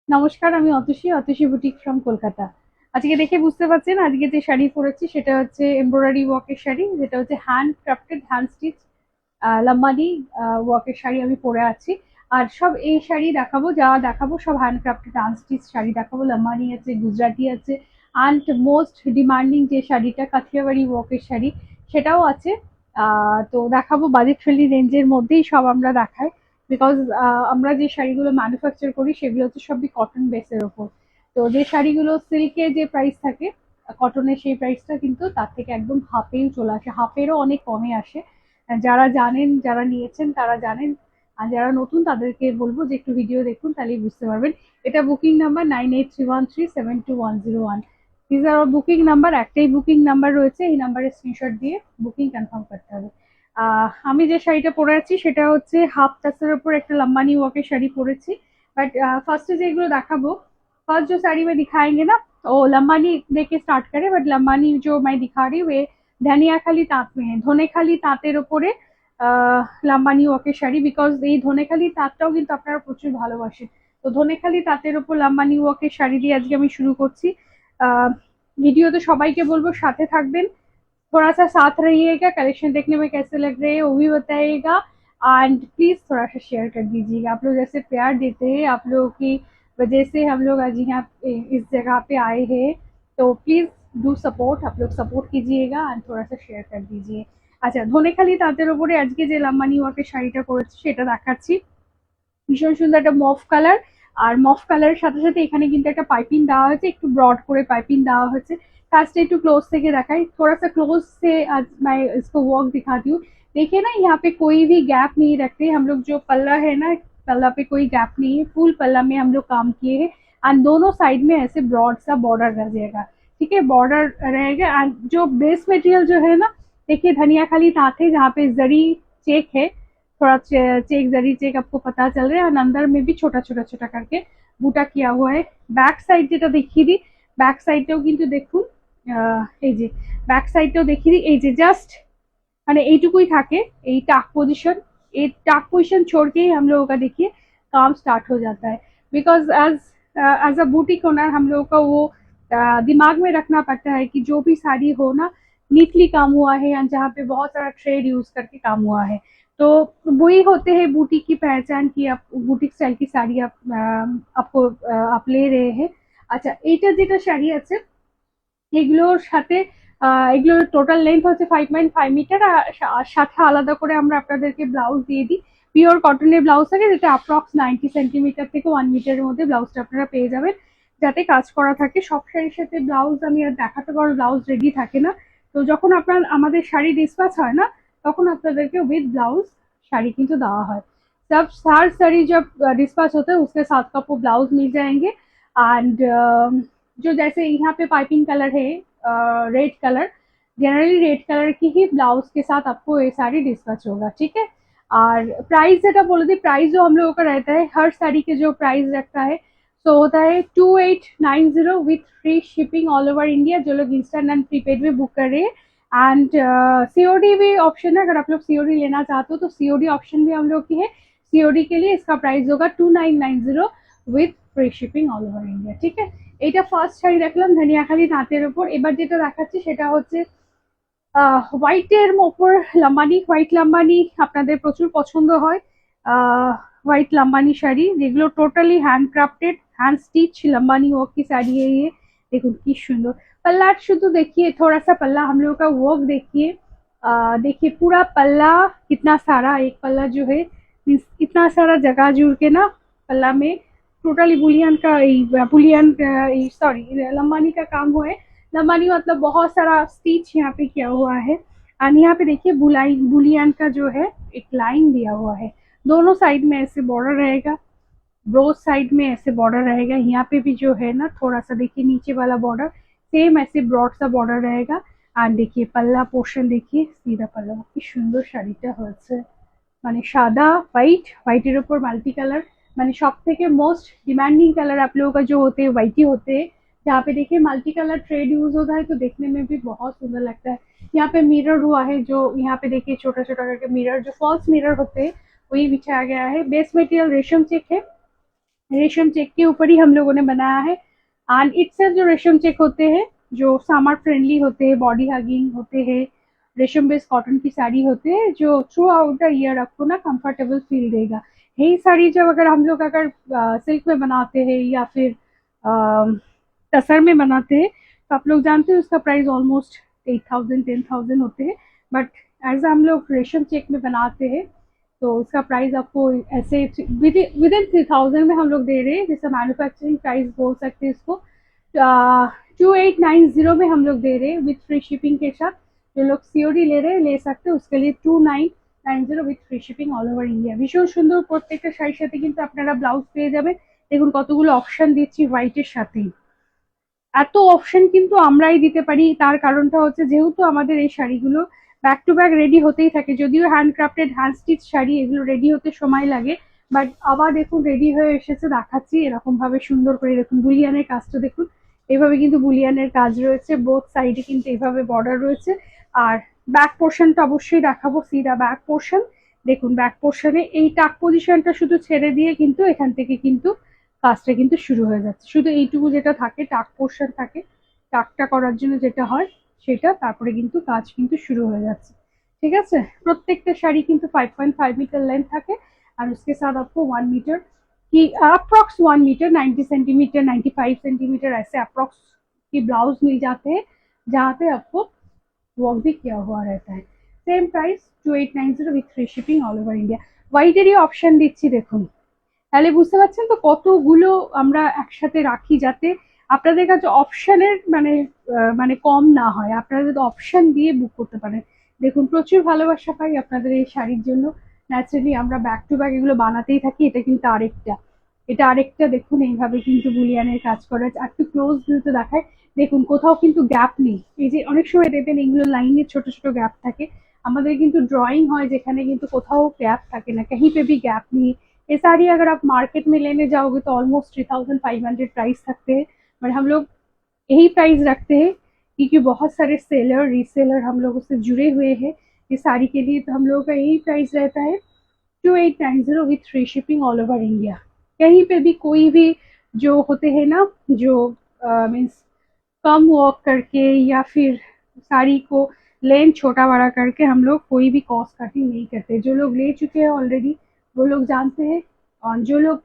নমস্কার, আমি Atasi boutique from Kolkata. আজকে দেখে বুঝতে পারছেন আজকে যে শাড়ি পরেছি সেটা হচ্ছে এমব্রয়ডারি ওয়ার্কের শাড়ি, যেটা হচ্ছে hand crafted hand stitch Lambani ওয়ার্কের শাড়ি আমি পরে আছি। আর সব এই শাড়ি দেখাবো, যা দেখাবো সব hand crafted hand stitch sari দেখাবো। লাম্বানি আছে, গুজরাটি আছে, অ্যান্ড মোস্ট ডিমান্ডিং যে শাড়িটা কাথিয়াবাড়ি ওয়ার্কের শাড়ি সেটাও আছে। তো দেখাবো বাজেট ফ্রেন্ডলি রেঞ্জের মধ্যেই সব আমরা দেখাই, বিকজ আমরা যে শাড়িগুলো ম্যানুফ্যাকচার করি সেগুলো হচ্ছে সবই কটন বেসের ওপর। তো যে শাড়িগুলো সিল্কে যে প্রাইস থাকে, কটনের সেই প্রাইসটা কিন্তু তার থেকে একদম হাফেও চলে আসে, হাফেরও অনেক কমে আসে। যারা জানেন, যারা নিয়েছেন তারা জানেন, আর যারা নতুন তাদেরকে বলবো যে একটু ভিডিও দেখুন, তাহলেই বুঝতে পারবেন। এটা booking number 9831372101। This are booking number, একটাই বুকিং নাম্বার রয়েছে, এই নাম্বারে স্ক্রিনশট দিয়ে বুকিং কনফার্ম করতে হবে। আমি যে শাড়িটা পরে আছি সেটা হচ্ছে হাফ টাসের উপর একটা লম্বানি ওয়ার্কের শাড়ি পরেছি। बट फर्स्ट যেগুলো দেখাবো, फर्स्ट जो साड़ी में दिखाएंगे ना, वो लंबानी देके स्टार्ट करे। बट लंबानी जो मैं दिखा रही हूँ वे ধনিয়াখালী তাঁত में है, ধনেখালি তাঁতের ওপরে লাম্বানি ওয়ার্কের শাড়ি। বিকজ এই ধনেখালি তাঁতটাও কিন্তু আপনারা প্রচুর ভালোবাসেন। তো ধনেখালি তাঁতের ওপর লাম্বানি ওয়ার্কের শাড়ি দিয়ে আজকে আমি শুরু করছি। ভিডিওতে সবাইকে বলবো সাথে থাকবেন, थोड़ा सा साथ रहिएगा, कलेक्शन देखने में कैसे लग रहे हैं वो भी बताइएगा। एंड प्लीज थोड़ा सा शेयर कर दीजिएगा, आप लोग ऐसे प्यार देते हैं, आप लोगों की वजह से हम लोग आज यहाँ इस जगह पे आए हैं। तो प्लीज डू सपोर्ट, आप लोग सपोर्ट कीजिएगा एंड थोड़ा सा शेयर कर दीजिए। আচ্ছা, ধনেখালি তাঁতের উপরে আজকে যে লাম্বানি ওয়ার্কের শাড়িটা পরেছি সেটা দেখাচ্ছি। ভীষণ সুন্দর একটা মফ কালার, আর মফ কালারের সাথে সাথে এখানে কিন্তু একটা পাইপিং দেওয়া হয়েছে, একটু ব্রড করে पाइपिंग দেওয়া হয়েছে। কাজটা একটু क्लोज থেকে দেখাই, थोड़ा सा क्लोज से आज मैं इसको वर्क दिखाती हूँ। देखिए ना, यहाँ पे कोई भी गैप नहीं रखते हम लोग, जो पल्ला है ना, पल्ला पे कोई गैप नहीं है, फुल पल्ला में हम लोग काम किए हैं। एंड दोनों साइड में ऐसे ब्रॉड सा बॉर्डर रह जाएगा, ठीक है, बॉर्डर रहेगा। एंड जो बेस मटेरियल जो है ना, देखिए धनिया खाली ताँत है जहाँ पे जरी चेक है, थोड़ा चेक जरी चेक आपको पता चल रहा है, और अंदर में भी छोटा छोटा छोटा करके बूटा किया हुआ है। बैक साइड যেটা দেখিয়ে দিই, ব্যাক সাইডটাও কিন্তু দেখুন, এই যে ব্যাক সাইডটাও দেখিয়ে দিই, এই যে জাস্ট মানে এইটুকুই থাকে, এই टाक पोजीशन, ये टाक पोजीशन छोड़ के ही हम लोगों का देखिए काम स्टार्ट हो जाता है। Because as a boutique owner हम लोगों का वो दिमाग में रखना पड़ता है कि जो भी साड़ी हो ना, नीटली काम हुआ है, या जहाँ पे बहुत सारा ट्रेड यूज करके काम हुआ है। तो वही होते हैं बुटीक की पहचान, की आप बुटीक स्टाइल की साड़ी आप आपको आप ले रहे हैं। আচ্ছা, এইটা যেটা শাড়ি আছে এগুলোর সাথে এগুলোর টোটাল লেন্থ হচ্ছে 5.5 মিটার, আর সাথে আলাদা করে আমরা আপনাদেরকে ব্লাউজ দিয়ে দিই। পিওর কটনের ব্লাউজ থাকে, যেটা অ্যাপ্রক্স 90 সেন্টিমিটার থেকে 1 মিটারের মধ্যে ব্লাউজটা আপনারা পেয়ে যাবেন, যাতে কাজ করা থাকে। সব শাড়ির সাথে ব্লাউজ আমি আর দেখাতে পারবো, ব্লাউজ রেডি থাকে না। তো যখন আপনার আমাদের শাড়ি ডিসপ্যাচ হয় না, তখন আপনাদেরকে উইথ ब्लाउज শাড়ি কিন্তু দেওয়া হয়। सब हर साड़ी जब डिस्पैच होता है उसके साथ का आपको ब्लाउज मिल जाएंगे। एंड जो जैसे यहाँ पे पाइपिंग कलर है red colour, generally red colour की ही ब्लाउज के साथ आपको ये साड़ी डिस्पैच होगा, ठीक है। और प्राइस যেটা বলে দিই, प्राइस जो हम लोगों का रहता है हर साड़ी के जो प्राइस रखता है, तो होता है 2890 with free shipping all over India, जो लोग इंस्टेंट एंड प्रीपेड में बुक कर रहे हैं। एंड सीओडी भी ऑप्शन है, अगर आप लोग सीओडी लेना चाहते हो तो सीओडी ऑप्शन भी हम लोग की है। सीओडी के लिए इसका प्राइस होगा 2990 with free shipping all over India, ঠিক আছে। এইটা ফার্স্ট শাড়ি দেখলাম ধনিয়াখালি তাঁতের উপর। এবার যেটা দেখাচ্ছি সেটা হচ্ছে হোয়াইটের ওপর লাম্বানি, হোয়াইট লাম্বানি আপনাদের প্রচুর পছন্দ হয়। হোয়াইট লাম্বানি শাড়ি যেগুলো totally hand crafted hand stitch Lambani work की साड़ी है ये। देखो की सुंदर पल्ला, शुद्ध देखिए, थोड़ा सा पल्ला हम लोगों का वर्क देखिए। देखिए पूरा पल्ला कितना सारा, एक पल्ला जो है मीन्स इतना सारा जगह जुड़ के ना पल्ला में टोटली बुलियन का, बुलियन सॉरी लंबानी का काम हुआ है। लंबानी मतलब बहुत सारा स्टिच यहाँ पे किया हुआ है। एंड यहाँ पे देखिए बुलाई बुलियन का जो है एक लाइन दिया हुआ है, दोनों साइड में ऐसे बॉर्डर रहेगा, ब्रोज साइड में ऐसे बॉर्डर रहेगा। यहाँ पे भी जो है ना थोड़ा सा देखिए नीचे वाला बॉर्डर सेम ऐसे ब्रॉड सा बॉर्डर रहेगा। एंड देखिए पल्ला पोर्शन देखिए, सीधा पल्ला কি সুন্দর শাড়িটা হয়েছে, মানে सादा व्हाइट, व्हाइटेर ऊपर मल्टी कलर, মানে सब থেকে मोस्ट डिमांडिंग कलर आप लोगों का जो होते हैं व्हाइट ही होते हैं। जहाँ पे देखिए मल्टी कलर ट्रेड यूज होता है तो देखने में भी बहुत सुंदर लगता है। यहाँ पे मिरर हुआ है, जो यहाँ पे देखिए छोटा छोटा करके मिरर, जो फॉल्स मिरर होते हैं वही बिछाया गया है। बेस मटेरियल रेशम चेक है, रेशम चेक के ऊपर ही हम लोगों ने बनाया है। एंड इट्स जो रेशम चेक होते हैं जो समर फ्रेंडली होते हैं, बॉडी हगिंग होते हैं, रेशम बेस्ड कॉटन की साड़ी होते हैं जो थ्रू आउट द ईयर आपको ना कंफर्टेबल फील देगा। यही साड़ी जब अगर हम लोग अगर सिल्क में बनाते हैं या फिर टसर में बनाते हैं तो आप लोग जानते हैं उसका प्राइस ऑलमोस्ट 8,000 10,000 होते हैं। बट एज हम लोग रेशम चेक में बनाते हैं तो उसका प्राइस आपको ऐसे विद इन 3,000 में हम लोग दे रहे हैं, जैसे मैन्युफैक्चरिंग प्राइस बोल सकते हैं इसको। 2890 में हम लोग दे रहे हैं विथ फ्री शिपिंग के साथ। जो लोग सीओडी ले रहे हैं ले सकते हैं, उसके लिए 2990 with free shipping all over India. ভীষণ সুন্দর, প্রত্যেকটা শাড়ির সাথে কিন্তু আপনারা ব্লাউজ পেয়ে যাবেন। দেখুন কতগুলো অপশন দিচ্ছি হোয়াইটের সাথেই। এত অপশন কিন্তু আমরাই দিতে পারি, তার কারণটা হচ্ছে যেহেতু আমাদের এই শাড়িগুলো ব্যাক টু ব্যাক রেডি হতেই থাকে, যদিও হ্যান্ডক্রাফটেড হ্যান্ড স্টিচ শাড়ি এগুলো রেডি হতে সময় লাগে, বাট আবার দেখুন রেডি হয়ে এসেছে, দেখাচ্ছি এরকম ভাবে সুন্দর করে। দেখুন বুলিয়ানের কাজটা দেখুন, এভাবে কিন্তু বুলিয়ানের কাজ রয়েছে, বোথ সাইডে কিন্তু এভাবে বর্ডার রয়েছে। আর ব্যাক পোর্শনটা অবশ্যই দেখাবো, সি দা ব্যাক পোর্শন। দেখুন ব্যাক পোর্শনে এই টাক পজিশনটা শুধু ছেড়ে দিয়ে কিন্তু এখান থেকে কিন্তু কাজটা কিন্তু শুরু হয়ে যাচ্ছে। শুধু এইটুকু যেটা থাকে টাক পোর্শন থাকে, টাকটা করার জন্য যেটা হয় সেটা, তারপরে কিন্তু কাজ কিন্তু শুরু হয়ে যাচ্ছে। ঠিক আছে, প্রত্যেকটা শাড়ি কিন্তু 5.5 मीटर लेंथ থাকে। আর उसके साथ आपको 1 मीटर की अप्रॉक्स 1 मीटर 90 सेंटीमीटर 95 सेंटीमीटर ऐसे अप्रॉक्स की ब्लाउज मिल जाते हैं, जहाँ पे आपको वर्क भी किया हुआ रहता है। Same price 2890 with free shipping all over India. হোয়াইটেরই অপশন দিচ্ছি দেখুন, তাহলে বুঝতে পারছেন তো কতগুলো আমরা একসাথে রাখি যাতে আপনাদের কাছে অপশনের মানে কম না হয়, আপনারা যদি অপশন দিয়ে বুক করতে পারেন। দেখুন প্রচুর ভালোবাসা পাই আপনাদের এই শাড়ির জন্য। ন্যাচারালি আমরা ব্যাক টু ব্যাক এগুলো বানাতেই থাকি। এটা কিন্তু আরেকটা, এটা আরেকটা দেখুন এইভাবে কিন্তু বুলিয়ানের কাজ করা আছে। একটু ক্লোজ ভিউতে দেখায়, দেখুন কোথাও কিন্তু গ্যাপ নেই। এই যে অনেক সময় দেখবেন এগুলো লাইনের ছোট ছোট গ্যাপ থাকে, আমাদের কিন্তু ড্রয়িং হয় যেখানে কিন্তু কোথাও গ্যাপ থাকে না, कहीं पे भी गैप नहीं। ये साड़ी अगर आप मार्केट में लेने जाओगे तो ऑलमोस्ट 3,500 प्राइस रखते हैं, बट हम लोग यही प्राइस रखते हैं क्योंकि बहुत सारे सेलर रीसेलर हम लोगों से जुड़े हुए हैं इस साड़ी के लिए। तो हम लोगों का यही प्राइस रहता है 2890 with free shipping all over India. कहीं पे भी कोई भी जो होते हैं ना, जो मीन्स कम वर्क करके या फिर साड़ी को लेंथ छोटा बड़ा करके हम लोग कोई भी कॉस्ट कटिंग नहीं करते। जो लोग ले चुके हैं ऑलरेडी वो लोग जानते हैं, और जो लोग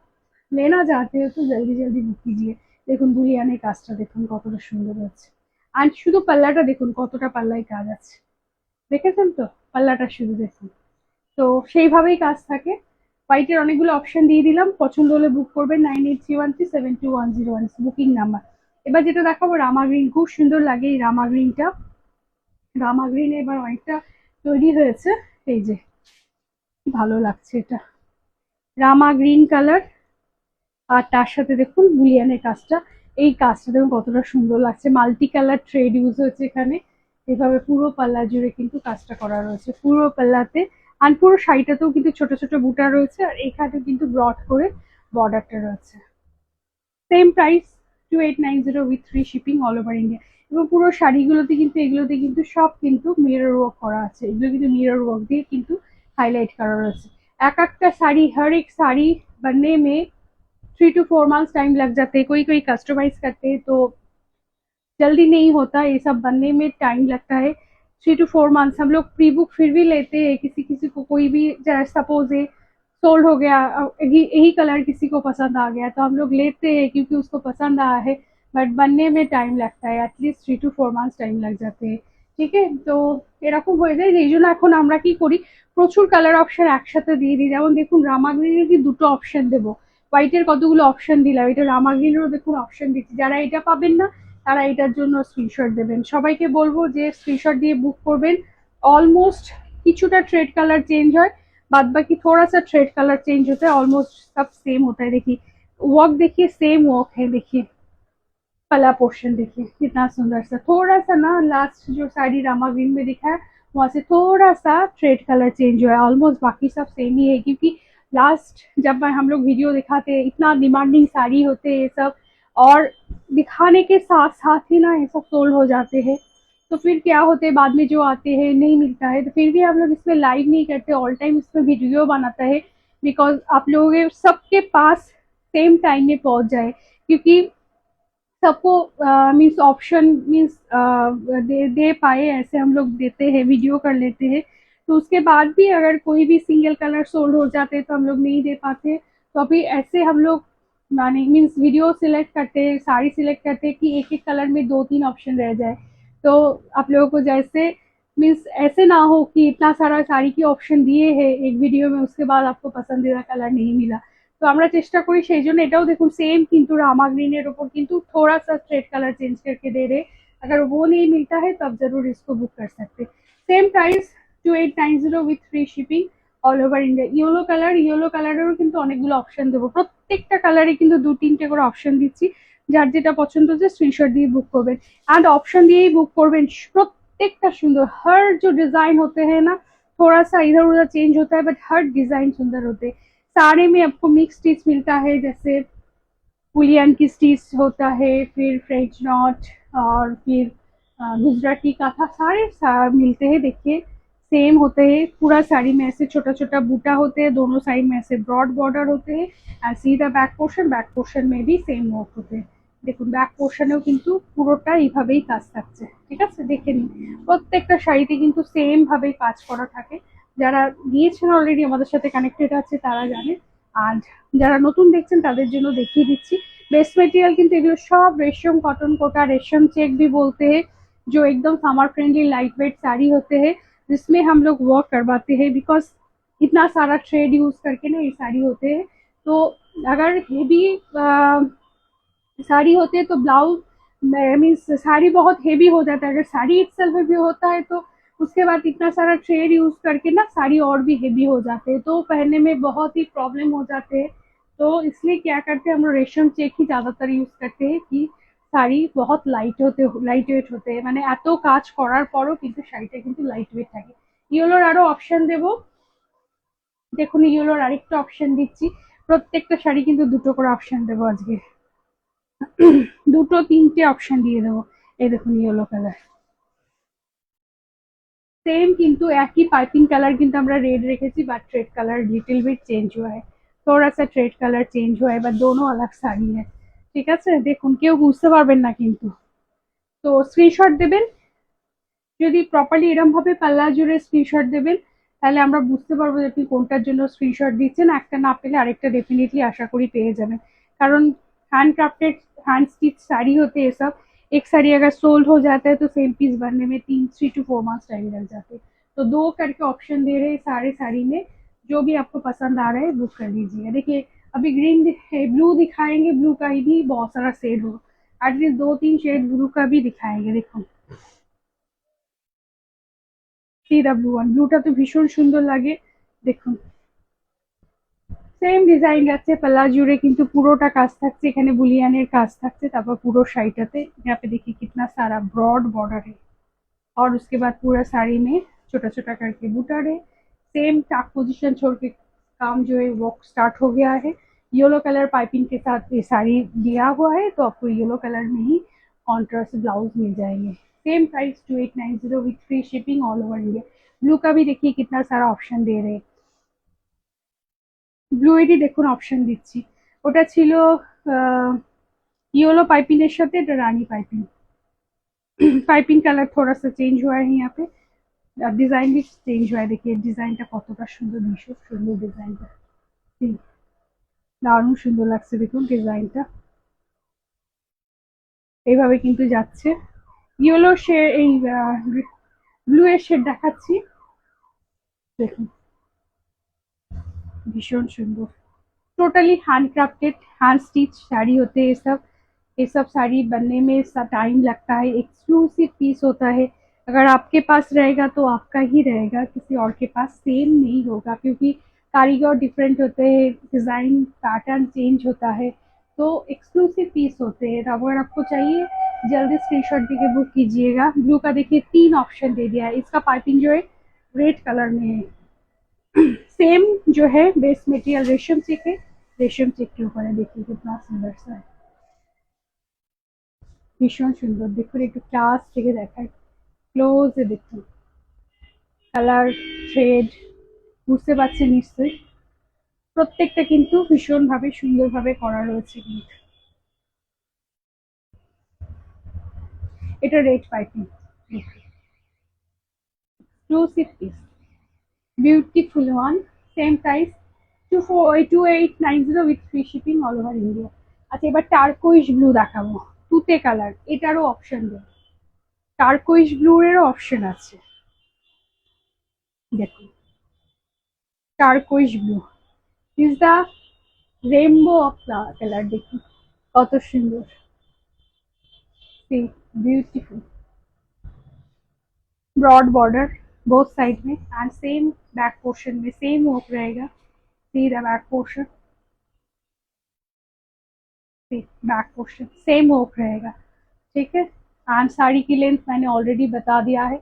लेना चाहते हैं तो जल्दी जल्दी बुक कीजिए। দেখুন বুলিয়ানের কাজটা দেখুন কতটা সুন্দর হচ্ছে। আর শুধু পাল্লাটা দেখুন কতটা পাল্লায় কাজ আছে, দেখেছেন তো পাল্লাটা শুধু দেখুন। তো সেইভাবেই কাজ থাকে। হোয়াইটের অনেকগুলো অপশন দিয়ে দিলাম, পছন্দ হলে বুক করবেন 9831372101 বুকিং নাম্বার। এবার যেটা দেখাবো রামা গ্রিন, খুব সুন্দর লাগে এই রামা গ্রিনটা। রামা গ্রিন এবার অনেকটা তৈরি হয়েছে, এই যে ভালো লাগছে এটা রামা গ্রিন কালার। আর তার সাথে দেখুন বুলিয়ানের কাজটা, এই কাজটা দেখুন কতটা সুন্দর লাগছে, মাল্টি কালার থ্রেড ইউজ হয়েছে এখানে। এভাবে পুরো পাল্লা জুড়ে কিন্তু কাজটা করা রয়েছে, পুরো পাল্লাতে। আর পুরো শাড়িটাতেও কিন্তু ছোট ছোট বুটা রয়েছে, আর এখানে কিন্তু ব্রড করে বর্ডারটা রয়েছে। Same price 2890 with free shipping all over India. এবং পুরো শাড়িগুলোতে কিন্তু এগুলোতে কিন্তু সব কিন্তু মিরর ওয়ার্ক করা আছে, এগুলো কিন্তু মিরর ওয়ার্ক দিয়ে কিন্তু हाईलाइट करा रয়েছে। এক একটা শাড়ি, हर एक साड़ी बनने में 3 to 4 months टाइम लग जाते हैं। कोई कोई कस्टमाइज करते हैं तो जल्दी नहीं होता, ये सब बनने में टाइम लगता है 3 to 4 months। हम लोग प्री बुक फिर भी लेते हैं, किसी किसी को कोई भी सपोज है सोल्ड हो गया, यही कलर किसी को पसंद आ गया तो हम लोग लेते हैं क्योंकि उसको पसंद आया है, बट बनने में टाइम लगता है, एटलिस्ट 3 to 4 months टाइम लग जाते हैं। ঠিক আছে, তো এরকম হয়ে যায়, এই জন্য এখন আমরা কি করি প্রচুর কালার অপশন একসাথে দিয়ে দিই। যেমন দেখুন রামা গ্রিনের কি দুটো অপশন দেবো, হোয়াইটের কতগুলো অপশন দিলাম, এটা রামা গ্রিনেরও দেখুন অপশন দিচ্ছি। যারা এটা পাবেন না তারা এটার জন্য স্ক্রিনশট দেবেন। সবাইকে বলবো যে স্ক্রিনশট দিয়ে বুক করবেন। অলমোস্ট কিছুটা ट्रेड कलर चेंज হয়, बाद बाकी थोड़ा सा ट्रेड कलर चेंज होता है, ऑलमोस्ट सब सेम होता है। देखिए वर्क, देखिए सेम वर्क है, देखिए पला पोर्शन देखिए कितना सुंदर सा, थोड़ा सा ना लास्ट जो साड़ी रामा ग्रीन में दिखा है वहां से थोड़ा सा ट्रेड कलर चेंज हुआ है, ऑलमोस्ट बाकी सब सेम ही है। क्योंकि लास्ट जब हम लोग वीडियो दिखाते हैं इतना डिमांडिंग साड़ी होते हैं ये सब, और दिखाने के साथ साथ ही ना ये सब सोल्ड हो जाते हैं। तो फिर क्या होते हैं बाद में जो आते हैं नहीं मिलता है, तो फिर भी हम लोग इसमें लाइव नहीं करते, ऑल टाइम इसमें वीडियो बनाता है। बिकॉज आप लोगों के सबके पास सेम टाइम में पहुंच जाए, क्योंकि सबको मीन्स ऑप्शन मीन्स दे पाए, ऐसे हम लोग देते हैं, वीडियो कर लेते हैं। तो उसके बाद भी अगर कोई भी सिंगल कलर सोल्ड हो जाते तो हम लोग नहीं दे पाते। तो अभी ऐसे हम लोग माने मीन्स वीडियो सिलेक्ट करते हैं, साड़ी सिलेक्ट करते हैं कि एक एक कलर में दो तीन ऑप्शन रह जाए। तो आप लोगों को जैसे मीन्स ऐसे ना हो कि इतना सारा साड़ी की ऑप्शन दिए हैं एक ভিডিও में, उसके बाद आपको पसंदीदा কালার नहीं मिला। তো আমরা চেষ্টা করি সেই জন্য, এটাও দেখুন सेम কিন্তু रामा ग्रीन এর উপর কিন্তু थोड़ा सा स्ट्रेट कलर चेंज करके दे रहे। अगर वो नहीं मिलता है तब जरूर इसको बुक कर सकते। Same price 2890 with free shipping all over India. Yellow কালারেরও কিন্তু অনেকগুলো অপশন দেবো, প্রত্যেকটা কালারে কিন্তু দু তিনটে করে অপশন দিচ্ছি। যার যেটা পছন্দ হচ্ছে স্ক্রিনশট দিয়ে बुक করবেন, एंड ऑप्शन दिए ही बुक করবেন। प्रत्येकটা सुंदर, हर जो डिजाइन होते हैं ना, थोड़ा सा इधर उधर चेंज होता है बट हर डिजाइन सुंदर होते हैं। सारे में आपको मिक्स स्टिच मिलता है, जैसे पुलियन की स्टिच होता है, फिर फ्रेंच नॉट, और फिर गुजराती काथा, सारे मिलते हैं। देखिए सेम होते हैं, पूरा साड़ी में ऐसे छोटा छोटा बूटा होते हैं, दोनों साइड में ऐसे ब्रॉड बॉर्डर होते हैं, और सीधा बैक पोर्शन में भी सेम वर्क होते हैं। দেখুন ব্যাক পোর্শনেও কিন্তু পুরোটা এইভাবেই কাজ থাকছে, ঠিক আছে দেখে নিন। প্রত্যেকটা শাড়িতে কিন্তু সেম ভাবেই কাজ করা থাকে। যারা নিয়েছেন অলরেডি আমাদের সাথে কানেক্টেড আছে তারা জানে, আর যারা নতুন দেখছেন তাদের জন্য দেখিয়ে দিচ্ছি। बेस्ट मटेरियल কিন্তু এগুলো সব रेशम कॉटन कोटा रेशम चेक भी बोलते हैं, जो एकदम summer friendly light weight sari होते हैं, जिसमें हम लोग वर्क करवाते हैं। बिकॉज इतना सारा थ्रेड यूज करके ना ये साड़ी होते हैं। तो अगर हेवी साड़ी होती है तो ब्लाउज मीन्स साड़ी बहुत हेवी हो जाता है। अगर साड़ी इटसेल्फ हेवी होता है तो उसके बाद इतना सारा थ्रेड यूज करके ना साड़ी और भी हेवी हो जाते हैं, तो पहनने में बहुत ही प्रॉब्लम हो जाते हैं। तो इसलिए क्या करते हैं हम लोग रेशम चेक ही ज्यादातर यूज करते हैं कि শাড়ি बहुत লাইট ওয়েট হতে মানে এত কাজ করার পরও কিন্তু শাড়িটা কিন্তু লাইট ওয়েট থাকে। ইয়েলোর আরো অপশন দেবো, দেখুন ইয়েলোর আরেকটা অপশন দিচ্ছি। প্রত্যেকটা শাড়ি কিন্তু দুটো করে অপশন দেবো আজকে, দুটো তিনটে অপশন দিয়ে দেবো। এই দেখুন ইয়েলো কালার, सेम किंतु एक ही पाइपिंग कलर किंतु আমরা रेड রেখেছি, but thread colour little bit change हुआ है, थोड़ा सा थ्रेड कलर चेंज हुआ है, बट दोनों अलग শাড়ি है। ঠিক আছে দেখুন, কেউ বুঝতে পারবেন না কিন্তু। তো স্ক্রিনশট দেবেন, যদি প্রপারলি এরকম ভাবে পাল্লা জুড়ে স্ক্রিনশট দেবেন তাহলে আমরা বুঝতে পারবো যে আপনি কোনটার জন্য স্ক্রিনশট দিচ্ছেন। একটা না পেলে আরেকটা डेफिनेटली आशा करी পেয়ে যাবেন, কারণ hand crafted hand stitch sari होते हैं सब। एक साड़ी अगर सोल्ड हो जाता है तो सेम पीस बनने में 3 to 4 months टाइम लग जाते हैं। तो दो करके ऑप्शन दे रहे हैं सारे साड़ी में, जो भी आपको पसंद आ रहा है बुक कर लीजिए। देखिए अभी ग्रीन ब्लू दिखाएंगे, ब्लू का ही भी बहुत सारा शेड हो, एटलीस्ट दो तीन शेड ब्लू का भी दिखाएंगे। देखो CW1 ব্লুটা তো ভীষণ সুন্দর লাগে, দেখুন সেম ডিজাইন যাচ্ছে, পাল্লা জুড়ে কিন্তু পুরোটা কাজ থাকছে, এখানে বুলিয়ানের কাজ থাকছে, তারপর পুরো শাড়িটাতে यहाँ पे देखिए कितना सारा ब्रॉड बॉर्डर है, और उसके बाद पूरा साड़ी में छोटा छोटा करके बूटा है। सेम टाक पोजीशन छोड़ के काम जो है वो स्टार्ट हो गया है। येलो कलर पाइपिंग के साथ ये साड़ी दिया हुआ है, तो आपको येलो कलर में ही कॉन्ट्रास्ट ब्लाउज मिल जाएंगे। Same price 2890 with free shipping all over India. Blue का भी देखिए कितना सारा ऑप्शन दे रहे हैं। ব্লু এরই দেখুন অপশন দিচ্ছি, ওটা ছিল येलो पाइपिंग এর সাথে এটা রানী পাইপিং। पाइपिंग कलर थोड़ा सा चेंज हुआ है यहाँ पे, डिजाइन भी चेंज हुआ है। देखिए ডিজাইনটা কতটা সুন্দর, ভীষণ সুন্দর ডিজাইনটা, দারুণ সুন্দর লাগছে দেখুন ডিজাইনটা। এইভাবে কিন্তু যাচ্ছে। ইয়েলো শেড এই ব্লু এর শেড দেখাচ্ছি, দেখুন ভীষণ সুন্দর। Totally hand crafted hand stitch sari होते हैं ये सब साड़ी बनने में टाइम लगता है, एक्सक्लूसिव पीस होता है। अगर आपके पास रहेगा तो आपका ही रहेगा, किसी और के पास सेम नहीं होगा, क्योंकि कारीगर डिफरेंट होते हैं, डिज़ाइन पैटर्न चेंज होता है, तो एक्सक्लूसिव पीस होते हैं। अगर आपको चाहिए जल्दी स्क्रीनशॉट देके बुक कीजिएगा। ब्लू का देखिए 3 ऑप्शन दे दिया है, इसका पाइपिंग जो है रेड कलर में है। सेम जो है बेस मटेरियल रेशम चेक है, रेशम चेक के ऊपर है, देखिए कितना सुंदर सा है, भीषण सुंदर। देखो एक क्लास থেকে দেখায় ক্লোজে দেখুন কালার থ্রেড, বুঝতে পারছেন নিশ্চয়ই। প্রত্যেকটা কিন্তু ভীষণভাবে সুন্দরভাবে করা রয়েছে কিন্তু। এটা red piping, exclusive piece, beautiful one, same price 2890 with free shipping all over India. আচ্ছা, এবার টার্কোইশ ব্লু দেখাবো, তুতে কালার, এটারও অপশন দেব, টার্কোইশ ব্লু এরও অপশন আছে। দেখুন, turquoise blue is the rainbow of colour, দেখুন কত সুন্দর, beautiful broad border both side में एंड सेम बैक पोर्शन में सेम वर्क रहेगा। See the back portion, back portion same work रहेगा, ठीक है। एंड साड़ी की लेंथ मैंने ऑलरेडी बता दिया है,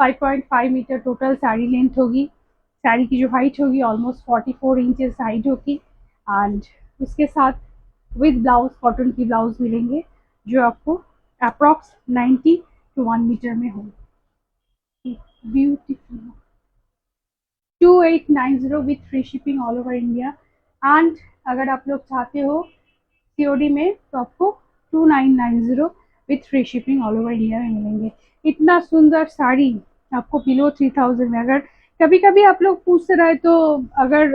5.5 मीटर टोटल साड़ी लेंथ होगी। साड़ी की जो हाइट होगी ऑलमोस्ट 44 इंचेस हाइट होगी। एंड उसके साथ विद ब्लाउज कॉटन की ब्लाउज मिलेंगे जो आपको अप्रॉक्स 90 टू 1 मीटर में होगी। Beautiful 2890 with free shipping all over India. And अगर आप लोग चाहते हो सीओडी में तो आपको 2990 with free shipping all over India में मिलेंगे। इतना सुंदर साड़ी आपको बिलो 3000 में। अगर कभी कभी आप लोग पूछते रहे तो अगर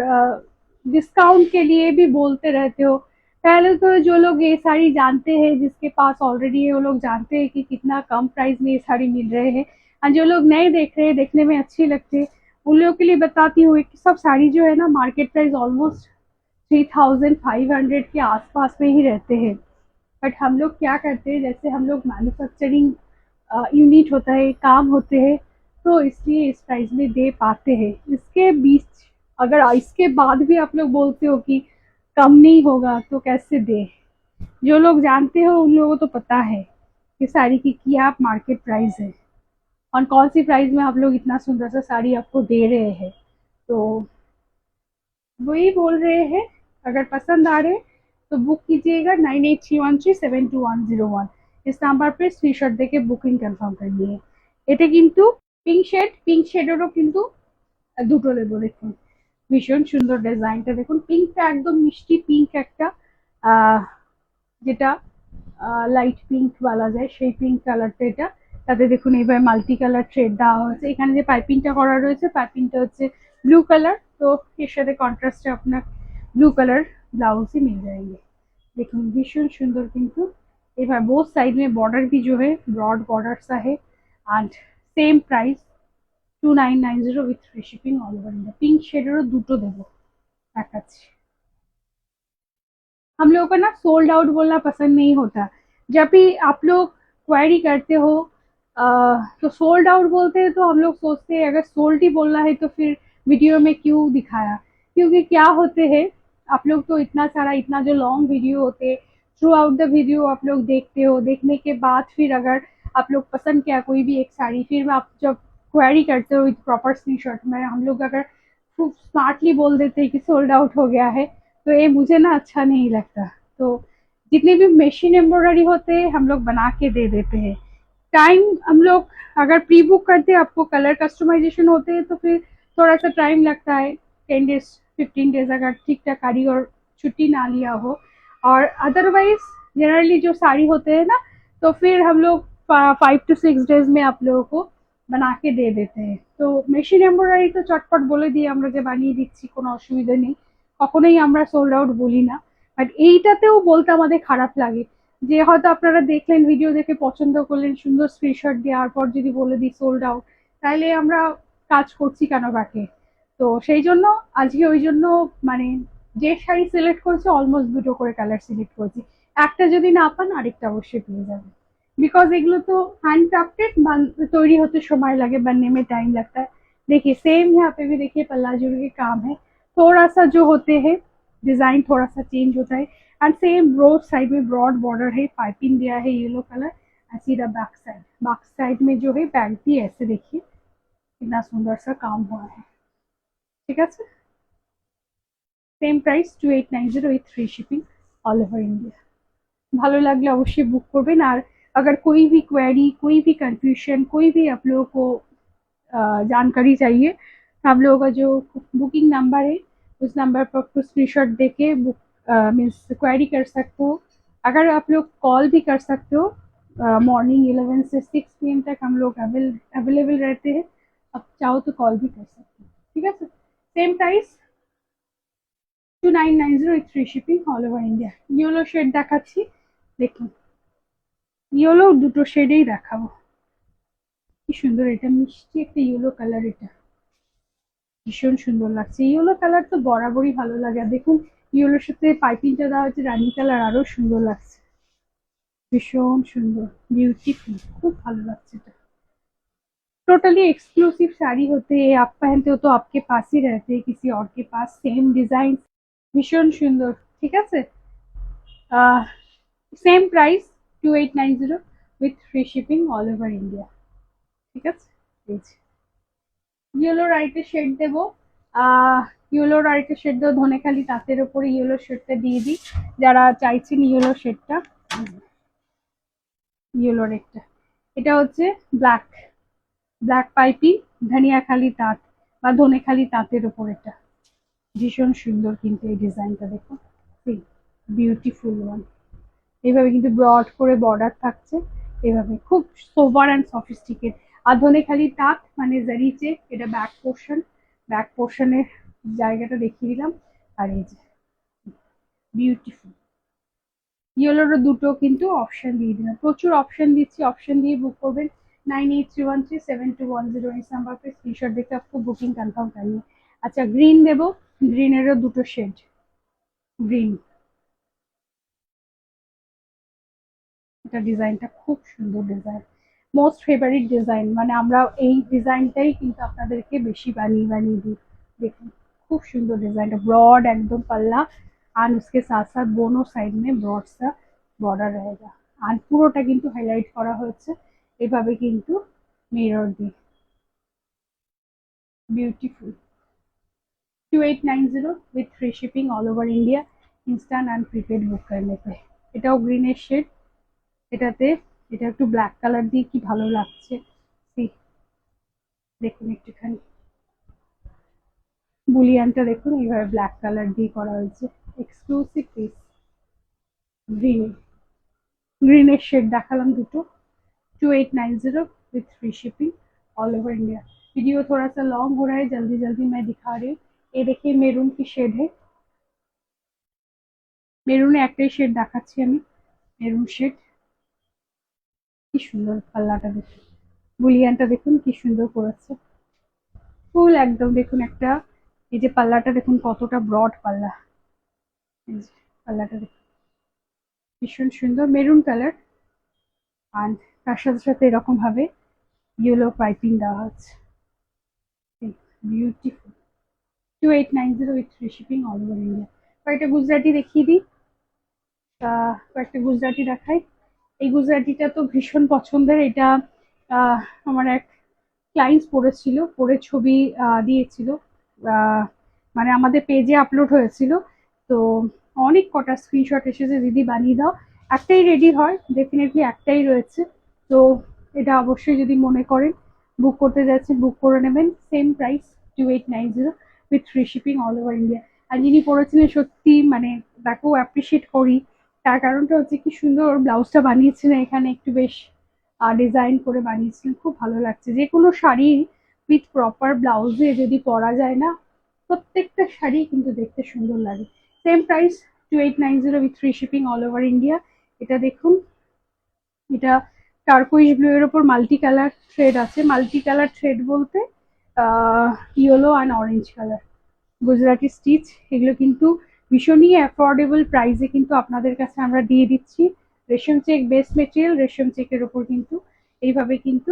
डिस्काउंट के लिए भी बोलते रहते हो, पहले तो जो लोग ये साड़ी जानते हैं, जिसके पास ऑलरेडी है, वो लोग जानते हैं कि कितना कम प्राइस में ये साड़ी मिल रहे हैं। और जो लोग नए देख रहे हैं, देखने में अच्छी लगती है, उन लोगों के लिए बताती हूँ कि सब साड़ी जो है ना मार्केट प्राइस ऑलमोस्ट 3500 के आसपास में ही रहते हैं। बट हम लोग क्या करते हैं, जैसे हम लोग मैन्युफैक्चरिंग यूनिट होता है, काम होते हैं, तो इसलिए इस प्राइस में दे पाते हैं। इसके बीच अगर इसके बाद भी आप लोग बोलते हो कि कम नहीं होगा तो कैसे दे। जो लोग जानते हो उन लोगों को तो पता है कि साड़ी की क्या मार्केट प्राइस है और कौन सी प्राइस में आप लोग इतना सुंदर सा साड़ी आपको दे रहे हैं। तो वही बोल रहे हैं, अगर पसंद आ रहे तो बुक कीजिएगा 9831372101 इस নাম্বার पे স্ক্রিনশট দেখে বুকিং কনফার্ম করিয়ে। এটা কিন্তু পিঙ্ক শেডেরও কিন্তু দুটো লেবো, দেখুন ভীষণ সুন্দর ডিজাইনটা, দেখুন পিঙ্কটা একদম মিষ্টি পিঙ্ক একটা, যেটা লাইট পিঙ্ক বলা যায় সেই পিঙ্ক কালারটা এটা। তাতে দেখুন এইভাবে মাল্টি কালার থ্রেড দেওয়া হয়েছে। এখানে যে পাইপিংটা করা রয়েছে, পাইপিংটা হচ্ছে ब्लू कलर, तो এর সাথে কন্ট্রাস্টে আপনার ब्लू कलर ब्लाउज ही मिल जाएंगे। देखो भीषण सुंदर, किंतु এবার बोथ साइड में बॉर्डर भी जो है ब्रॉड बॉर्डर सा है and same price 2990 with free shipping all over India. Pink शेडेরও দুটো দেবো দেখাচ্ছি। हम लोगों को ना सोल्ड आउट बोलना पसंद नहीं होता। जब भी आप लोग क्वेरी करते हो तो सोल्ड आउट बोलते हैं तो हम लोग सोचते हैं अगर सोल्ड ही बोलना है तो फिर वीडियो में क्यों दिखाया। क्योंकि क्या होते हैं, आप लोग तो इतना सारा इतना जो लॉन्ग वीडियो होते हैं, थ्रू आउट द वीडियो आप लोग देखते हो, देखने के बाद फिर अगर आप लोग पसंद किया कोई भी एक साड़ी, फिर आप जब क्वेरी करते हो विद प्रॉपर स्क्रीनशॉट में, हम लोग अगर खूब स्मार्टली बोल देते हैं कि सोल्ड आउट हो गया है, तो ये मुझे ना अच्छा नहीं लगता। तो जितने भी मशीन एम्ब्रॉयडरी होते हैं हम लोग बना के दे देते हैं। टाइम हम लोग अगर प्री बुक करते हैं, आपको कलर कस्टमाइजेशन होते हैं तो फिर थोड़ा सा टाइम लगता है, 10 डेज 15 डेज अगर ठीक ठाक कारीगर छुट्टी ना लिया हो। और अदरवाइज जनरली जो साड़ी होते हैं ना, तो फिर हम लोग 5 to 6 डेज में आप लोगों को बना के दे देते हैं। तो मेशिन एम्ब्रॉयडरी तो चटपट बोले दिए আমরা যে বানিয়ে দিচ্ছি, কোনো অসুবিধা নেই, কখনোই আমরা সোল্ড আউট বলি না। বাট এইটাতেও বলতে আমাদের খারাপ লাগে যে হয়তো আপনারা দেখলেন, ভিডিও দেখে পছন্দ করলেন, সুন্দর স্ক্রিনশট দেওয়ার পর যদি বলে দিই সোল্ড আউট, তাহলে আমরা কাজ করছি কেন বাকি। তো সেই জন্য আজকে ওই জন্য মানে যে শাড়ি সিলেক্ট করেছি অলমোস্ট দুটো করে কালার সিলেক্ট করেছি, একটা যদি না পান আরেকটা অবশ্যই পেয়ে যাবেন। बिकॉज এগুলো तो हैंड क्राफ्टेड तैयारी होते समय लगे, बनने में टाइम लगता है। देखिए सेम यहाँ पे भी देखिए पल्ला जुड़ के काम है, थोड़ा सा जो होते हैं डिजाइन थोड़ा सा चेंज होता है। एंड सेम रोड साइड में ब्रॉड बॉर्डर है, पाइपिंग दिया है येलो कलर। सीधा बैक साइड में जो है बैक भी ऐसे देखिए कितना सुंदर सा काम हुआ है, ठीक है। Same price 2890 with free shipping all over India. ভালো লাগলে অবশ্যই বুক করবেন। আর अगर कोई भी क्वेरी, कोई भी कंफ्यूजन, कोई भी आप लोगों को जानकारी चाहिए, हम लोगों का जो बुकिंग नंबर है उस नंबर पर आपको स्क्रीनशॉट देके बुक मीन्स क्वेरी कर सकते हो। अगर आप लोग कॉल भी कर सकते हो, मॉर्निंग 11 से 6 PM तक हम लोग अवेलेबल रहते हैं। आप चाहो तो कॉल भी कर सकते हो, ঠিক আছে। Same price 2990 with free shipping all over India. Yellow shade দেখাচ্ছি, দেখুন ইয়েলো দুটো শেডেই দেখাবো। কি সুন্দর, এটা মিষ্টি একটা ইয়েলো কালার, এটা ভীষণ সুন্দর লাগছে। ইয়েলো কালার তো বরাবরই ভালো লাগে। আর দেখুন ইয়েলোর সাথে পাইপিংটা দেওয়া হচ্ছে রানী কালার, আরো সুন্দর লাগছে, ভীষণ সুন্দর, বিউটিফুল, খুব ভালো লাগছে। এটা टोटली एक्सक्लूसिव साड़ी होते हैं, आप पहनते हो तो आपके पास ही रहते हैं, किसी और के पास सेम डिजाइन, भीषण सुंदर, ठीक है। Same price 2890 with free shipping all over India, ঠিক আছে। ইয়েলোর আরেকটা শেড দেবো, ইয়েলোর আরেকটা শেড দেবো ধনেখালি তাঁতের ওপরে ইয়েলো শেডটা দিয়ে দিই যারা চাইছেন ইয়েলো শেডটা। ইয়েলোর একটা, এটা হচ্ছে ব্ল্যাক ব্ল্যাক পাইপিং ধনিয়াখালি তাঁত বা ধনেখালি তাঁতের ওপর, এটা ভীষণ সুন্দর কিন্তু এই ডিজাইনটা দেখুন, বিউটিফুল ওয়ান। এইভাবে কিন্তু ব্রড করে বর্ডার থাকছে, এভাবে খুব সোবার অ্যান্ড সফিস্টিকেট। আর ধনেখালি তাঁত মানে জারি চেক, এটা ব্যাক পোর্শনের জায়গাটা দেখিয়ে দিলাম। আর এই যে বিউটিফুল, ইয়েলোরও দুটো কিন্তু অপশন দিয়ে দিলাম, প্রচুর অপশন দিচ্ছি, অপশন দিয়ে বুক করবেন। 9831372110 इस नंबर पे स्क्रीनशॉट देकर आपको बुकिंग कंफर्म करनी है। अच्छा ग्रीन देबो, গ্রিনেরও দুটো শেড, গ্রিন, এটা ডিজাইনটা খুব সুন্দর ডিজাইন, মোস্ট ফেভারিট ডিজাইন, মানে আমরা এই ডিজাইনটাই কিন্তু আপনাদেরকে বেশি বানিয়ে বানিয়ে দিই। देखिए खूब सुंदर डिजाइन, ब्रॉड एकदम पल्ला और उसके साथ साथ दोनों साइड में ब्रॉड सा बॉर्डर रहेगा। আর পুরোটা কিন্তু হাইলাইট করা হয়েছে এভাবে কিন্তু মিরর দিয়ে, beautiful. 2890 with free shipping all over India, instant and prepaid book करने पे। এটাও গ্রিনের শেড, এটাতে এটা একটু ব্ল্যাক কালার দিয়ে কি ভালো লাগছে, দেখুন একটুখানি বুলিয়ানটা দেখুন, এইভাবে ব্ল্যাক কালার দিয়ে করা হয়েছে, এক্সক্লুসিভ পিস। গ্রিন, গ্রিনের শেড দেখালাম দুটো, 2890 with free shipping all over India. Video थोड़ा सा लॉन्ग हो रहा है, जल्दी जल्दी मैं दिखा रही हूँ। ये देखिए मेरून की शेड है, মেরুনে একটাই শেড দেখাচ্ছি আমি, মেরুন শেড, কি সুন্দর পাল্লাটা দেখুন, বুলিয়ানটা দেখুন কি সুন্দর করেছে, ফুল একদম দেখুন একটা, এই যে পাল্লাটা দেখুন কতটা ব্রড পাল্লা, এই যে পাল্লাটা দেখুন ভীষণ সুন্দর মেরুন কালার, আর তার সাথে সাথে এরকম ভাবে ইয়েলো পাইপিং দেওয়া আছে, beautiful. 2890 with free shipping all over India. কয়েকটা গুজরাটি দেখিয়ে দিই, কয়েকটা গুজরাটি দেখাই। এই গুজরাটিটা তো ভীষণ পছন্দের, এটা আমার এক ক্লায়েন্টস পড়েছিল, পড়ে ছবি দিয়েছিল, মানে আমাদের পেজে আপলোড হয়েছিল, তো অনেক কটা স্ক্রিনশট এসেছে, দিদি বানিয়ে দাও। একটাই রেডি হয়, ডেফিনেটলি একটাই রয়েছে, তো এটা অবশ্যই যদি মনে করেন বুক করতে যাচ্ছেন বুক করে নেবেন। Same price 2890 with free shipping all over India. আর যিনি পড়েছিলেন সত্যি মানে তাকেও অ্যাপ্রিসিয়েট করি, তার কারণটা হচ্ছে কি সুন্দর ব্লাউজটা বানিয়েছিলেন, এখানে একটু বেশ ডিজাইন করে বানিয়েছিলেন, খুব ভালো লাগছে। যে কোনো শাড়ি উইথ প্রপার ব্লাউজে যদি পরা যায় না, প্রত্যেকটা শাড়ি কিন্তু দেখতে সুন্দর লাগে। Same price 2890 with free shipping all over India. এটা দেখুন, এটা টার্কোইশ ব্লু এর উপর মাল্টি কালার থ্রেড আছে, মাল্টি কালার থ্রেড বলতে yellow and orange colour, Gujarati stitch, এগুলো কিন্তু ভীষণই অ্যাফোর্ডেবল প্রাইসে কিন্তু আপনাদের কাছে আমরা দিয়ে দিচ্ছি। রেশম চেক বেস মেটেরিয়াল, রেশম চেকের ওপর কিন্তু এইভাবে কিন্তু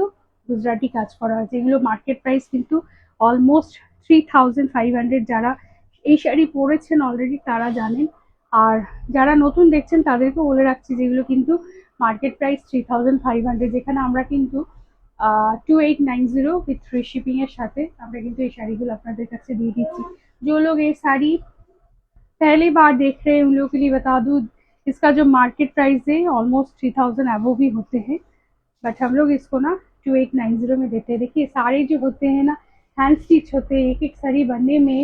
গুজরাটি কাজ করা হয়েছে। এগুলো মার্কেট প্রাইস কিন্তু অলমোস্ট 3500, যারা এই শাড়ি পরেছেন অলরেডি তারা জানেন, আর যারা নতুন দেখছেন তাদেরকে বলে রাখছি যেগুলো কিন্তু মার্কেট প্রাইস 3500, যেখানে আমরা কিন্তু 2890 विथ फ्री शिपिंग এর সাথে আমরা কিন্তু এই শাড়িগুলো আপনাদের কাছে দিয়ে দিচ্ছি। जो लोग ये साड़ी पहली बार देख रहे हैं उन लोगों के लिए बता दूं, इसका जो मार्केट प्राइस है ऑलमोस्ट 3000 अबव भी होते हैं, बट हम लोग इसको ना 2890 में देते हैं। देखिए सारे जो होते हैं ना हैंड स्टिच होते हैं, एक एक साड़ी बनने में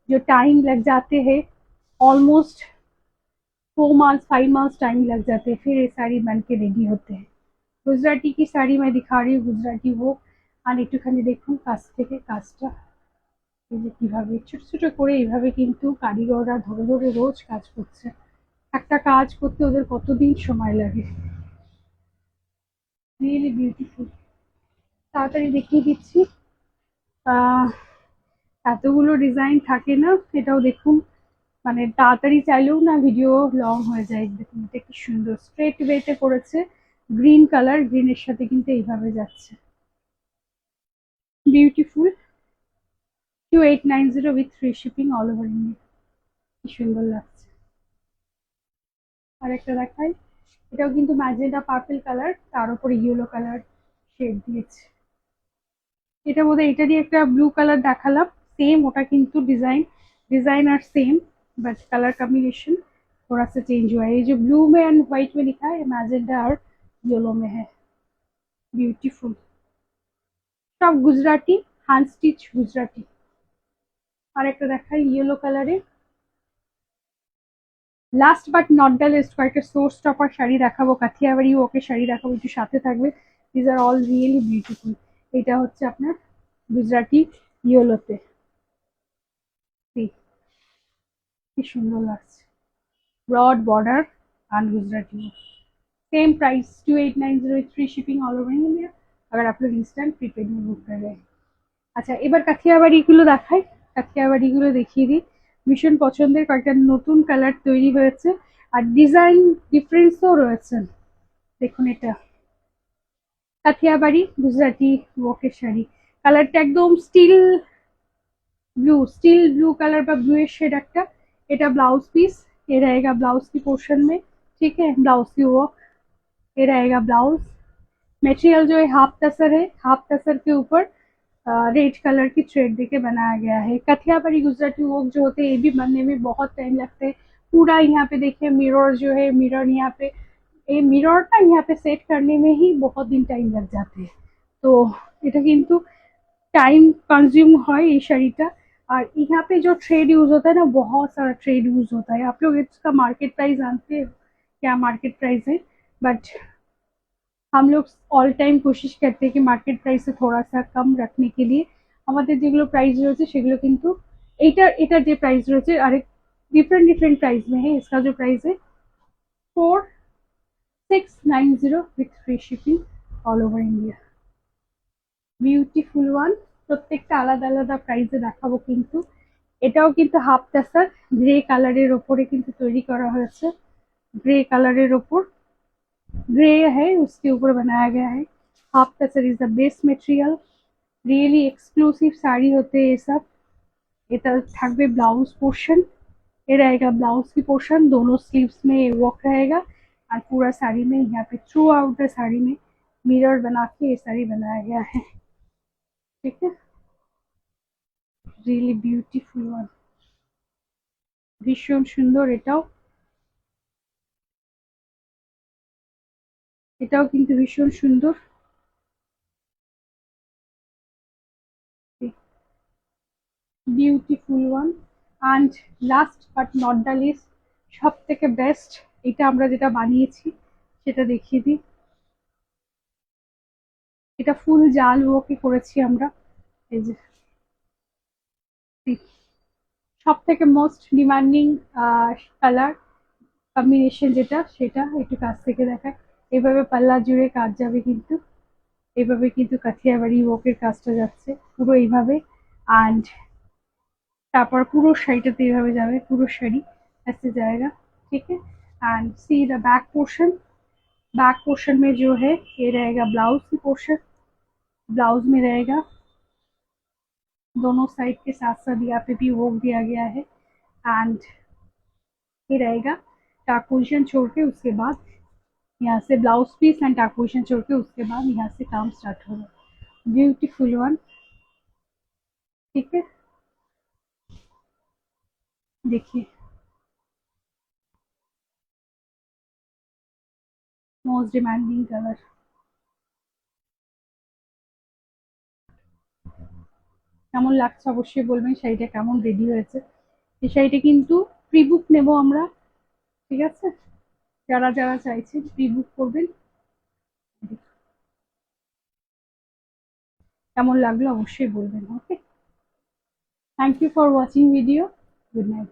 जो टाइम लग जाते हैं, ऑलमोस्ट 4 मंथ्स 5 मंथ्स टाइम लग जाते हैं, फिर ये साड़ी बन के रेडी होते हैं। गुजराटी की শাড়ি मैं दिखा रही हूँ, গুজরাটি হোক। আর একটুখানি দেখুন কাছ থেকে কাজটা, এই যে কিভাবে ছোট ছোট করে এইভাবে কিন্তু কারিগররা ধরে ধরে রোজ কাজ করছে। একটা কাজ করতে ওদের কতদিন সময় লাগে। Really beautiful. তাড়াতাড়ি দেখিয়ে দিচ্ছি। আহ এতগুলো ডিজাইন থাকে না, এটাও দেখুন। মানে তাড়াতাড়ি চাইলেও না ভিডিও লং হয়ে যায়। দেখুন এটা কি সুন্দর স্ট্রেট ওয়েতে করেছে, গ্রিন কালার, গ্রিনের সাথে কিন্তু এইভাবে যাচ্ছে, beautiful. 2890 with free shipping all over India. কি সুন্দর লাগছে। আর একটা দেখাই, এটাও কিন্তু ম্যাজেন্টা পার্পল কালার, তার উপরে ইয়েলো কালার শেড দিয়েছে। এটা বোধহয় এটারই একটা ব্লু কালার দেখালাম, सेम ওটা কিন্তু डिजाइन और सेम, बट कलर कॉम्बिनेशन थोड़ा सा चेंज हुआ है। ये जो ब्लू में एंड व्हाइट में लिखा है, मैजेंटा और येलो में है। ब्यूटीफुल। सब गुजराती, हैंड स्टिच गुजराती। और एक देखा yellow colour. Last but not the least কয়েকটা সোর্স টপার শাড়ি দেখাবো, কাথিয়াবাড়ি ওকে শাড়ি দেখাবো, একটু সাথে থাকবে। These are all really beautiful. এটা হচ্ছে আপনার গুজরাটি ইয়েলোতে, কি সুন্দর লাগছে। Broad border and Gujarati same price 2890 with free shipping all over India अगर आप लोग इंस्टेंट प्रीपेड में बुक कर रहे हैं। আচ্ছা এবার কাথিয়াবাড়িগুলো দেখাই, কাথিয়াবাড়িগুলো দেখিয়ে দিই। ভীষণ পছন্দের কয়েকটা নতুন কালার তৈরি হয়েছে, আর ডিজাইন ডিফারেন্সও রয়েছে। দেখুন এটা কাথিয়াবাড়ি গুজরাটি ওয়ার্কের শাড়ি, কালারটা একদম स्टील ब्लू कलर বা ब्लू शेड একটা। এটা ब्लाउज पीस, ये रहेगा ब्लाउज की पोर्शन में, ठीक है, ब्लाउज की वर्क, ये रहेगा ब्लाउज। मटेरियल जो है हाफ तसर है, हाफ तसर के ऊपर रेड कलर की थ्रेड देके बनाया गया है। कथियावाड़ी गुजराती वर्क जो होते हैं ये भी बनने में बहुत टाइम लगता है। पूरा यहाँ पे देखिए मिरर जो है, मिरर यहाँ पे, ये मिररটা यहाँ पे सेट करने में ही बहुत दिन टाइम लग जाते हैं। तो এটা কিন্তু टाइम कंज्यूम হয় এই শাড়িটা। और यहाँ पे जो थ्रेड यूज होता है ना, बहुत सारा थ्रेड यूज होता है। आप लोग इसका मार्केट प्राइस जानते हो क्या मार्केट प्राइस है, बट हम लोग ऑल टाइम कोशिश करते हैं कि मार्केट प्राइस से थोड़ा सा कम रखने के लिए। আমাদের যেগুলো প্রাইস রয়েছে সেগুলো কিন্তু এইটার এটার যে প্রাইস রয়েছে আরেক डिफरेंट डिफरेंट प्राइस में है। इसका जो प्राइस है 4690 with free shipping all over India. Beautiful one. প্রত্যেকটা আলাদা আলাদা প্রাইসে দেখাবো কিন্তু। এটাও কিন্তু হাফ টাসার গ্রে কালারের ওপরে কিন্তু তৈরি করা হয়েছে, ग्रे कलर ওপর, ग्रे है उसके ऊपर बनाया गया है। Half tussar is the best material, really exclusive sari होते हैं ये सब। এটা থাকবে ब्लाउज पोर्शन, ये रहेगा ब्लाउज की पोर्शन, दोनों स्लीव्स में वर्क रहेगा। और पूरा साड़ी में यहाँ पे थ्रू आउट द साड़ी में मिरर बना के ये साड़ी बनाया गया है, ठीक है। रियली ब्यूटीफुल वन, ভীষণ সুন্দর। এটাও এটাও কিন্তু ভীষণ সুন্দর। Beautiful one. And last but not the least, সব থেকে বেস্ট, এটা আমরা যেটা বানিয়েছি সেটা দেখিয়ে দিই। এটা ফুল জাল ওকে করেছি আমরা, এই যে সব থেকে মোস্ট ডিমান্ডিং কালার কম্বিনেশন যেটা, সেটা একটু কাছ থেকে দেখায়। এভাবে পাল্লা জুড়ে কাজ যাবে কিন্তু, এইভাবে কিন্তু কাথিয়াবাড়ি ওকের কাজটা যাচ্ছে পুরো এইভাবে। অ্যান্ড তারপর পুরো শাড়িটাতে এইভাবে যাবে, পুরো শাড়ি ऐसे जाएगा, ठीक है। And C the back portion, back portion में जो है ये रहेगा ब्लाउज की पोर्शन, ब्लाउज में रहेगा दोनों साइड के साथ साथ यहाँ पे भी वर्क दिया गया है। एंड ये रहेगा टाक पोजिशन छोड़ के उसके बाद यहाँ से ब्लाउज पीस एंड टाक पोजिशन छोड़ के उसके बाद यहाँ से काम स्टार्ट होगा। ब्यूटीफुल वन, ठीक है। देखिए मोस्ट डिमांडिंग कलर। কেমন লাগছে অবশ্যই বলবেন, শাড়িটা কেমন রেডি হয়েছে। এই শাড়িটা কিন্তু প্রি বুক নেবো আমরা, ঠিক আছে? যারা যারা চাইছেন প্রি বুক করবেন। কেমন লাগলো অবশ্যই বলবেন, okay? Thank you for watching video. Good night.